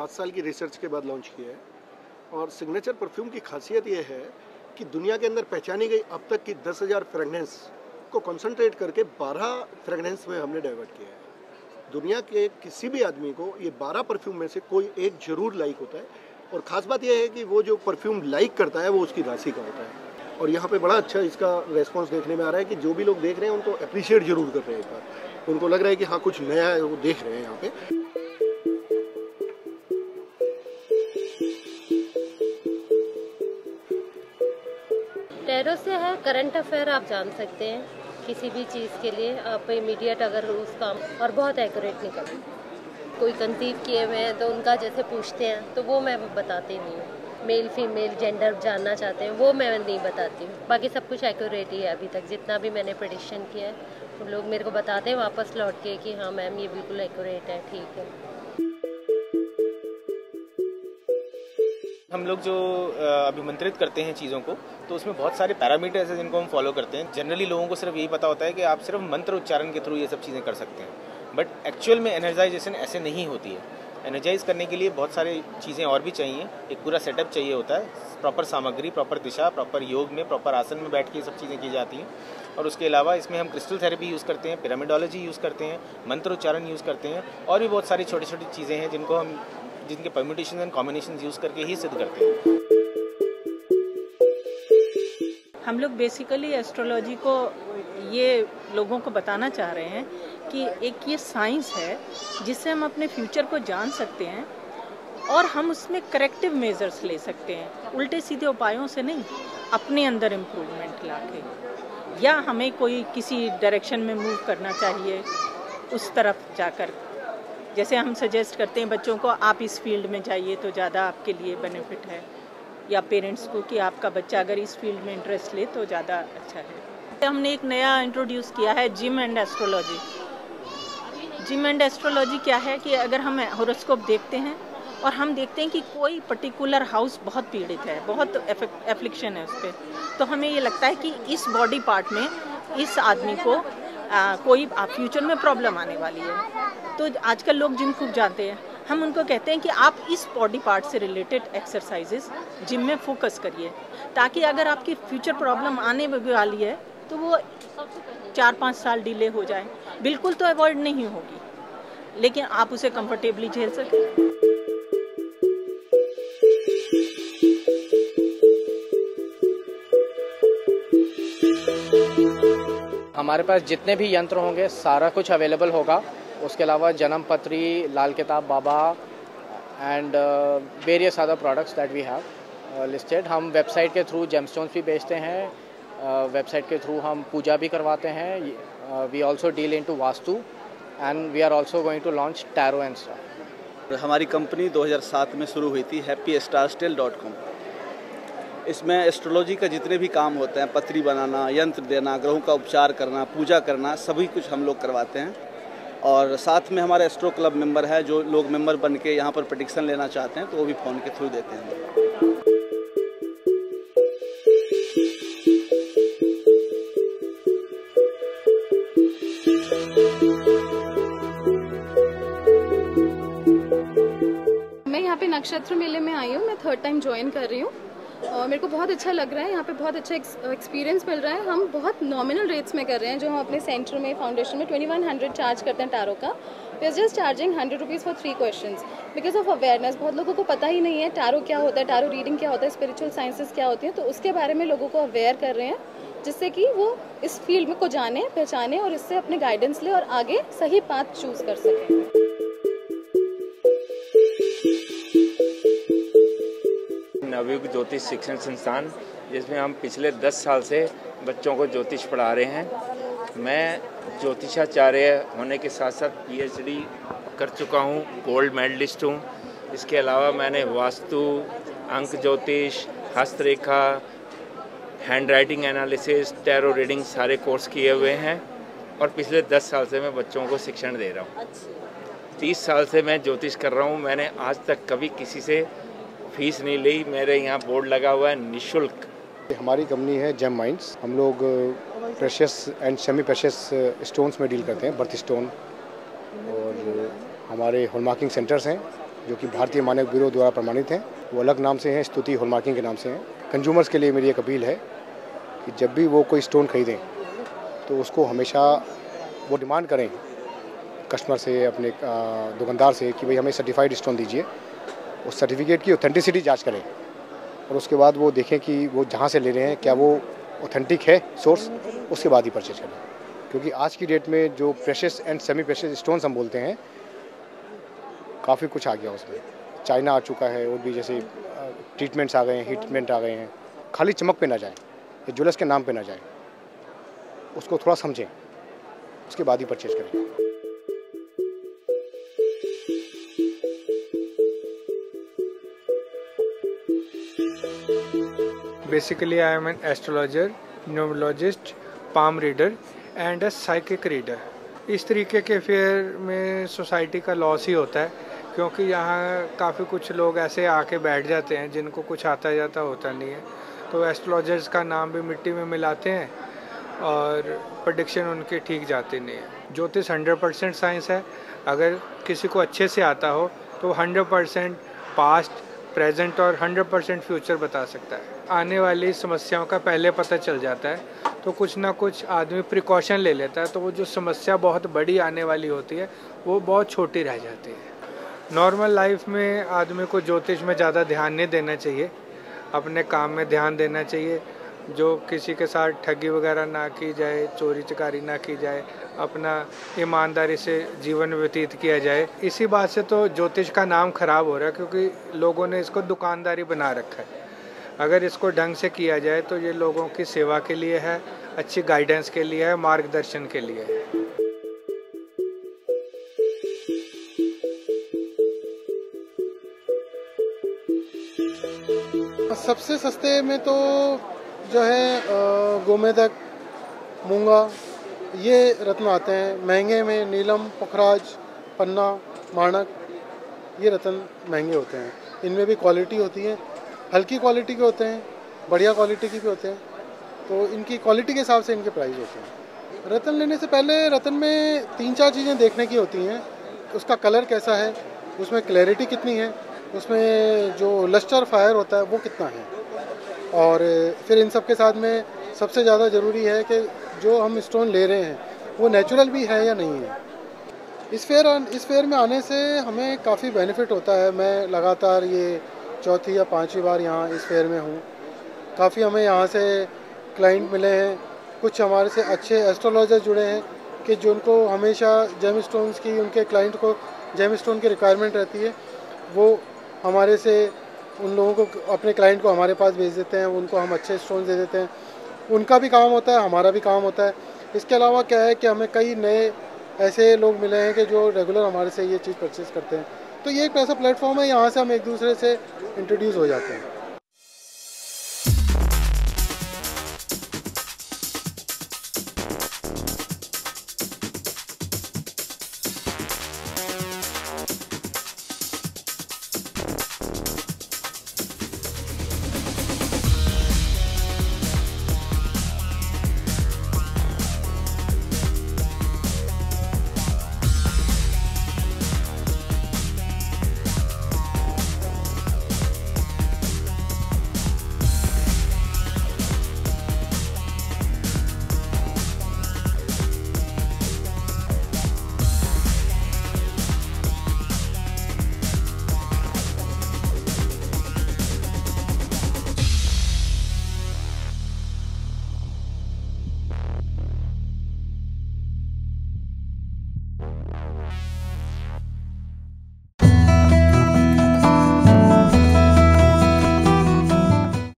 5 साल की रिसर्च के बाद लॉन्च किया है। और सिग्नेचर परफ्यूम की खासियत ये है कि दुनिया के अंदर पहचानी गई अब तक की 10,000 फ्रेगनेंस को कंसंट्रेट करके 12 फ्रेगनेंस में हमने डाइवर्ट किया है। दुनिया के किसी भी आदमी को ये 12 परफ्यूम में से कोई एक जरूर लाइक होता है। और ख़ास बात यह है कि वो जो परफ्यूम लाइक करता है वो उसकी राशि का होता है। और यहाँ पे बड़ा अच्छा इसका रेस्पॉन्स देखने में आ रहा है कि जो भी लोग देख रहे हैं उनको अप्रिशिएट जरूर कर रहे हैं। एक बार उनको लग रहा है कि हाँ कुछ नया है, वो देख रहे हैं यहाँ पे। टैरो से है करंट अफेयर आप जान सकते हैं किसी भी चीज़ के लिए आप इमीडिएट अगर उस काम और बहुत एक्यूरेट निकल कोई कंसीव किए हुए हैं तो उनका जैसे पूछते हैं तो वो मैं बताती नहीं हूँ। मेल फीमेल जेंडर जानना चाहते हैं वो मैं नहीं बताती हूँ। बाकी सब कुछ एक्यूरेट ही है अभी तक जितना भी मैंने प्रेडिक्शन किया है तो लोग मेरे को बताते हैं वापस लौट के कि हाँ मैम ये बिल्कुल एक्यूरेट है, ठीक है। हम लोग जो अभिमंत्रित करते हैं चीज़ों को तो उसमें बहुत सारे पैरामीटर्स हैं जिनको हम फॉलो करते हैं। जनरली लोगों को सिर्फ यही पता होता है कि आप सिर्फ मंत्र उच्चारण के थ्रू ये सब चीज़ें कर सकते हैं, बट एक्चुअल में एनर्जाइजेशन ऐसे नहीं होती है। एनर्जाइज करने के लिए बहुत सारी चीज़ें और भी चाहिए, एक पूरा सेटअप चाहिए होता है, प्रॉपर सामग्री, प्रॉपर दिशा, प्रॉपर योग में, प्रॉपर आसन में बैठ के ये सब चीज़ें की जाती हैं। और उसके अलावा इसमें हम क्रिस्टल थेरेपी यूज़ करते हैं, पिरामिडोलॉजी यूज़ करते हैं, मंत्र उच्चारण यूज़ करते हैं और भी बहुत सारी छोटी छोटी चीज़ें हैं जिनको हम जिनके परम्यूटेशन एंड कॉम्बिनेशन यूज़ करके ही सिद्ध करते हैं। हम लोग बेसिकली एस्ट्रोलॉजी को ये लोगों को बताना चाह रहे हैं कि एक ये साइंस है जिससे हम अपने फ्यूचर को जान सकते हैं और हम उसमें करेक्टिव मेजर्स ले सकते हैं, उल्टे सीधे उपायों से नहीं, अपने अंदर इम्प्रूवमेंट लाके, या हमें कोई किसी डायरेक्शन में मूव करना चाहिए उस तरफ जाकर। जैसे हम सजेस्ट करते हैं बच्चों को आप इस फील्ड में जाइए तो ज़्यादा आपके लिए बेनिफिट है, या पेरेंट्स को कि आपका बच्चा अगर इस फील्ड में इंटरेस्ट ले तो ज़्यादा अच्छा है। हमने एक नया इंट्रोड्यूस किया है gym and astrology. Gym and astrology क्या है कि अगर हम हॉरोस्कोप देखते हैं और हम देखते हैं कि कोई पर्टिकुलर हाउस बहुत पीड़ित है, बहुत एफ्लिक्शन है उस पर, तो हमें ये लगता है कि इस बॉडी पार्ट में इस आदमी को कोई फ्यूचर में प्रॉब्लम आने वाली है। तो आजकल लोग जिम खूब जानते हैं, हम उनको कहते हैं कि आप इस बॉडी पार्ट से रिलेटेड एक्सरसाइजेस जिम में फोकस करिए, ताकि अगर आपकी फ्यूचर प्रॉब्लम आने वाली है तो वो 4-5 साल डिले हो जाए। बिल्कुल तो अवॉइड नहीं होगी, लेकिन आप उसे कंफर्टेबली झेल सकें। हमारे पास जितने भी यंत्र होंगे सारा कुछ अवेलेबल होगा। उसके अलावा जन्म पत्री, लाल किताब बाबा and various other products that we have listed. हम वेबसाइट के थ्रू जेमस्टोन्स भी बेचते हैं, वेबसाइट के थ्रू हम पूजा भी करवाते हैं। We also deal into vastu and we are also going to launch tarot and star. हमारी कंपनी 2007 में शुरू हुई थी, happystarstyle.com। इसमें एस्ट्रोलॉजी का जितने भी काम होते हैं, पत्री बनाना, यंत्र देना, ग्रहों का उपचार करना, पूजा करना, सभी कुछ हम लोग करवाते हैं। और साथ में हमारा एस्ट्रो क्लब मेंबर है, जो लोग मेंबर बन के यहाँ पर प्रेडिक्शन लेना चाहते हैं तो वो भी फ़ोन के थ्रू देते हैं। मैं यहाँ पे नक्षत्र मेले में आई हूँ, मैं 3rd टाइम ज्वाइन कर रही हूँ और मेरे को बहुत अच्छा लग रहा है। यहाँ पे बहुत अच्छा एक्सपीरियंस मिल रहा है। हम बहुत नॉमिनल रेट्स में कर रहे हैं, जो हम अपने सेंटर में फाउंडेशन में 2100 चार्ज करते हैं टैरो का। We are just charging 100 rupees for 3 questions because of awareness. बहुत लोगों को पता ही नहीं है टैरो क्या होता है, टैरो रीडिंग क्या होता है, स्पिरिचुअल साइंसेस क्या होती हैं, तो उसके बारे में लोगों को अवेयर कर रहे हैं, जिससे कि वो इस फील्ड में को जाने, पहचाने और इससे अपने गाइडेंस ले और आगे सही पाथ चूज़ कर सकें। नवयुग ज्योतिष शिक्षण संस्थान, जिसमें हम पिछले 10 साल से बच्चों को ज्योतिष पढ़ा रहे हैं। मैं ज्योतिषाचार्य होने के साथ साथ PhD कर चुका हूँ, गोल्ड मेडलिस्ट हूँ। इसके अलावा मैंने वास्तु, अंक ज्योतिष, हस्तरेखा, hand writing analysis, tarot reading सारे कोर्स किए हुए हैं और पिछले 10 साल से मैं बच्चों को शिक्षण दे रहा हूँ। 30 साल से मैं ज्योतिष कर रहा हूँ। मैंने आज तक कभी किसी से फीस नहीं ली। मेरे यहाँ बोर्ड लगा हुआ है निःशुल्क। हमारी कंपनी है जेम माइंड्स। हम लोग precious and semi precious stones में डील करते हैं, बर्थ स्टोन, और हमारे हॉलमार्किंग सेंटर्स हैं जो कि भारतीय मानक ब्यूरो द्वारा प्रमाणित हैं। वो अलग नाम से हैं, स्तुति हॉलमार्किंग के नाम से हैं। कंज्यूमर्स के लिए मेरी एक अपील है कि जब भी वो कोई स्टोन खरीदें तो उसको हमेशा वो डिमांड करें कस्टमर से, अपने दुकानदार से कि भाई हमें सर्टिफाइड स्टोन दीजिए। उस सर्टिफिकेट की ऑथेंटिसिटी जांच करें और उसके बाद वो देखें कि वो जहाँ से ले रहे हैं क्या वो ऑथेंटिक है सोर्स, उसके बाद ही परचेज करें। क्योंकि आज की डेट में जो precious and semi precious stones हम बोलते हैं, काफ़ी कुछ आ गया उसमें। चाइना आ चुका है और भी जैसे ट्रीटमेंट्स आ गए हैं, हीट ट्रीटमेंट आ गए हैं। खाली चमक पे ना जाए, या ज्वेलर्स के नाम पे ना जाए, उसको थोड़ा समझें, उसके बाद ही परचेज करें। Basically, I am an astrologer, numerologist, palm reader and a psychic reader. इस तरीके के फेयर में सोसाइटी का लॉस ही होता है, क्योंकि यहाँ काफ़ी कुछ लोग ऐसे आके बैठ जाते हैं जिनको कुछ आता जाता होता नहीं है। तो एस्ट्रोलॉजर्स का नाम भी मिट्टी में मिलाते हैं और प्रेडिक्शन उनकी ठीक जाती नहीं है। ज्योतिष 100% साइंस है। अगर किसी को अच्छे से आता हो तो 100% पास्ट, प्रेजेंट और 100% फ्यूचर बता सकता है। आने वाली समस्याओं का पहले पता चल जाता है, तो कुछ ना कुछ आदमी प्रिकॉशन ले लेता है, तो वो जो समस्या बहुत बड़ी आने वाली होती है वो बहुत छोटी रह जाती है। नॉर्मल लाइफ में आदमी को ज्योतिष में ज़्यादा ध्यान नहीं देना चाहिए, अपने काम में ध्यान देना चाहिए। जो किसी के साथ ठगी वगैरह ना की जाए, चोरी चकारी ना की जाए, अपना ईमानदारी से जीवन व्यतीत किया जाए। इसी बात से तो ज्योतिष का नाम खराब हो रहा है, क्योंकि लोगों ने इसको दुकानदारी बना रखा है। अगर इसको ढंग से किया जाए तो ये लोगों की सेवा के लिए है, अच्छी गाइडेंस के लिए है, मार्गदर्शन के लिए है। सबसे सस्ते में तो जो है गोमेदक, मूंगा, ये रत्न आते हैं। महंगे में नीलम, पुखराज, पन्ना, माणक, ये रत्न महंगे होते हैं। इनमें भी क्वालिटी होती है, हल्की क्वालिटी के होते हैं, बढ़िया क्वालिटी के भी होते हैं। तो इनकी क्वालिटी के हिसाब से इनके प्राइस होते हैं। रत्न लेने से पहले रत्न में 3-4 चीज़ें देखने की होती हैं। उसका कलर कैसा है, उसमें क्लैरिटी कितनी है, उसमें जो लस्टर फायर होता है वो कितना है, और फिर इन सब के साथ में सबसे ज़्यादा ज़रूरी है कि जो हम स्टोन ले रहे हैं वो नेचुरल भी है या नहीं है। इस फेयर में आने से हमें काफ़ी बेनिफिट होता है। मैं लगातार ये 4थी या 5वीं बार यहाँ इस फेयर में हूँ। काफ़ी हमें यहाँ से क्लाइंट मिले हैं, कुछ हमारे से अच्छे एस्ट्रोलॉजर जुड़े हैं कि जिनको हमेशा जेम स्टोन्स की, उनके क्लाइंट को जेम स्टोन की रिक्वायरमेंट रहती है, वो हमारे से उन लोगों को, अपने क्लाइंट को हमारे पास भेज देते हैं। उनको हम अच्छे स्टोन दे देते हैं। उनका भी काम होता है, हमारा भी काम होता है। इसके अलावा क्या है कि हमें कई नए ऐसे लोग मिले हैं कि जो रेगुलर हमारे से ये चीज़ परचेज़ करते हैं। तो ये एक ऐसा प्लेटफॉर्म है, यहाँ से हम एक दूसरे से इंट्रोड्यूस हो जाते हैं।